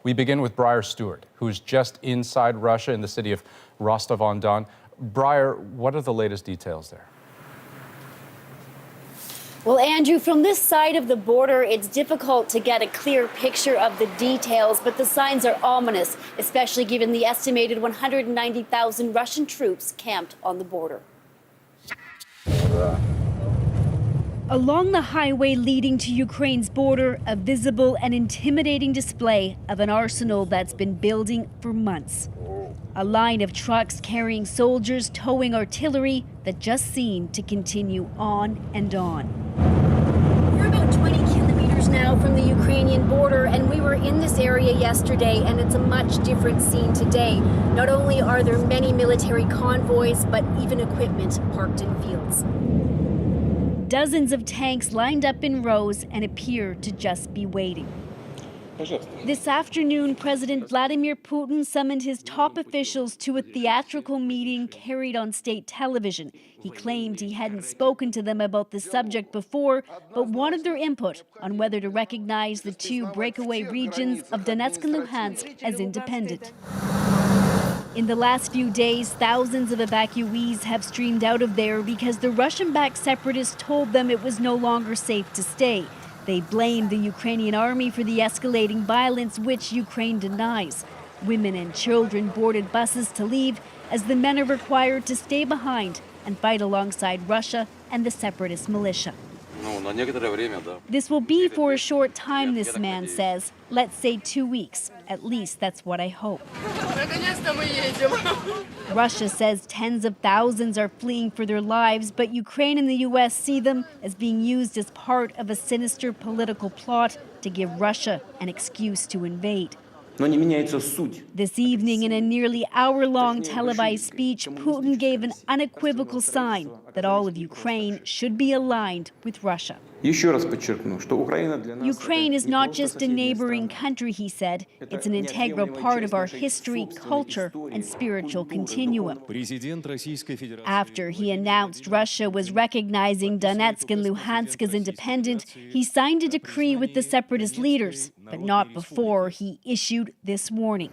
We begin with Briar Stewart, who's just inside Russia in the city of Rostov-on-Don. Briar, what are the latest details there? Well, Andrew, from this side of the border, it's difficult to get a clear picture of the details, but the signs are ominous, especially given the estimated 190,000 Russian troops camped on the border. Along the highway leading to Ukraine's border, a visible and intimidating display of an arsenal that's been building for months. A line of trucks carrying soldiers towing artillery that just seem to continue on and on. We're about 20 kilometers now from the Ukrainian border, and we were in this area yesterday, and it's a much different scene today. Not only are there many military convoys, but even equipment parked in fields. Dozens of tanks lined up in rows and appear to just be waiting. This afternoon, President Vladimir Putin summoned his top officials to a theatrical meeting carried on state television. He claimed he hadn't spoken to them about the subject before, but wanted their input on whether to recognize the two breakaway regions of Donetsk and Luhansk as independent. In the last few days, thousands of evacuees have streamed out of there because the Russian-backed separatists told them it was no longer safe to stay. They blamed the Ukrainian army for the escalating violence, which Ukraine denies. Women and children boarded buses to leave as the men are required to stay behind and fight alongside Russia and the separatist militia. This will be for a short time, this man says. Let's say 2 weeks. At least that's what I hope. Russia says tens of thousands are fleeing for their lives, but Ukraine and the U.S. see them as being used as part of a sinister political plot to give Russia an excuse to invade. This evening, in a nearly hour-long televised speech, Putin gave an unequivocal sign that all of Ukraine should be aligned with Russia. Ukraine is not just a neighboring country, he said. It's an integral part of our history, culture, and spiritual continuum. After he announced Russia was recognizing Donetsk and Luhansk as independent, he signed a decree with the separatist leaders, but not before he issued this warning.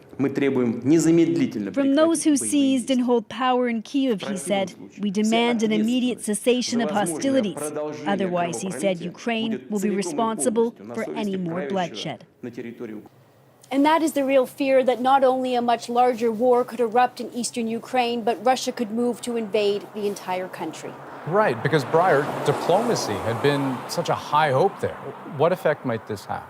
From those who seized and hold power in Kyiv, he said, we demand an immediate cessation of hostilities. Otherwise, he said, Ukraine will be responsible for any more bloodshed. And that is the real fear, that not only a much larger war could erupt in eastern Ukraine, but Russia could move to invade the entire country. Right, because Briar, diplomacy had been such a high hope there. What effect might this have?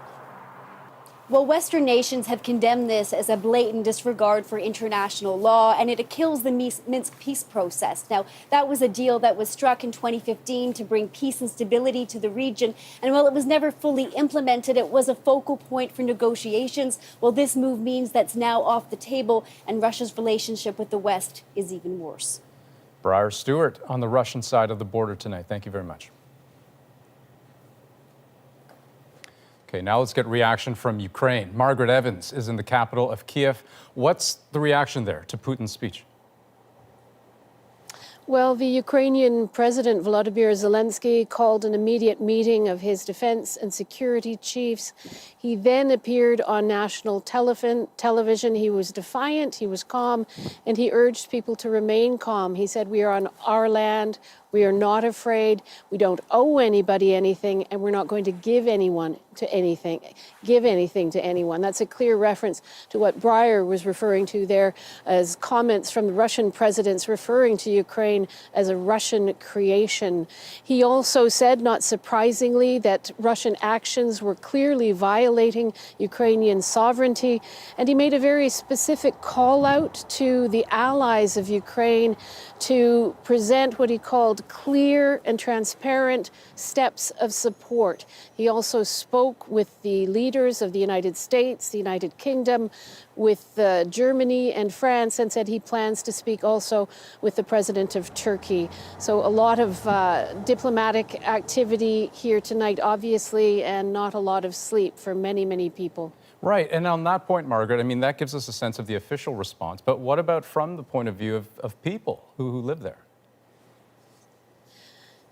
Well, Western nations have condemned this as a blatant disregard for international law, and it kills the Minsk peace process. Now, that was a deal that was struck in 2015 to bring peace and stability to the region. And while it was never fully implemented, it was a focal point for negotiations. Well, this move means that's now off the table, and Russia's relationship with the West is even worse. Briar Stewart on the Russian side of the border tonight. Thank you very much. Okay, now let's get reaction from Ukraine. Margaret Evans is in the capital of Kiev. What's the reaction there to Putin's speech? Well, the Ukrainian President Vladimir Zelensky called an immediate meeting of his defense and security chiefs. He then appeared on national television. He was defiant, he was calm, and he urged people to remain calm. He said, we are on our land. We are not afraid. We don't owe anybody anything, and we're not going to give anything to anyone. That's a clear reference to what Briar was referring to there as comments from the Russian presidents referring to Ukraine as a Russian creation. He also said, not surprisingly, that Russian actions were clearly violating Ukrainian sovereignty, and he made a very specific call out to the allies of Ukraine to present what he called clear and transparent steps of support. He also spoke with the leaders of the United States, the United Kingdom, with Germany and France, and said he plans to speak also with the president of Turkey. So a lot of diplomatic activity here tonight, obviously, and not a lot of sleep for many, many people. Right, and on that point, Margaret, I mean, that gives us a sense of the official response, but what about from the point of view of people who live there?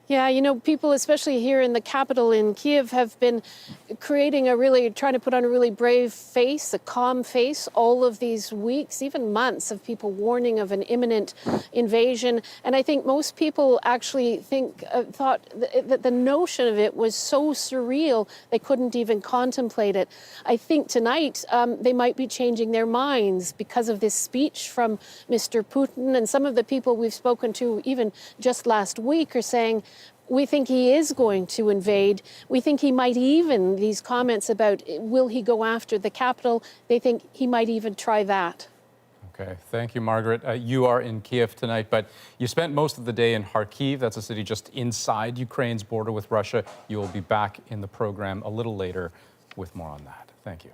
Yeah, you know, people, especially here in the capital in Kiev, have been trying to put on a really brave face, a calm face, all of these weeks, even months of people warning of an imminent invasion. And I think most people actually thought that the notion of it was so surreal they couldn't even contemplate it. I think tonight they might be changing their minds because of this speech from Mr. Putin. And some of the people we've spoken to, even just last week, are saying, we think he is going to invade. We think he might even, these comments about will he go after the capital, they think he might even try that. Okay, thank you, Margaret. You are in Kiev tonight, but you spent most of the day in Kharkiv. That's a city just inside Ukraine's border with Russia. You will be back in the program a little later with more on that. Thank you.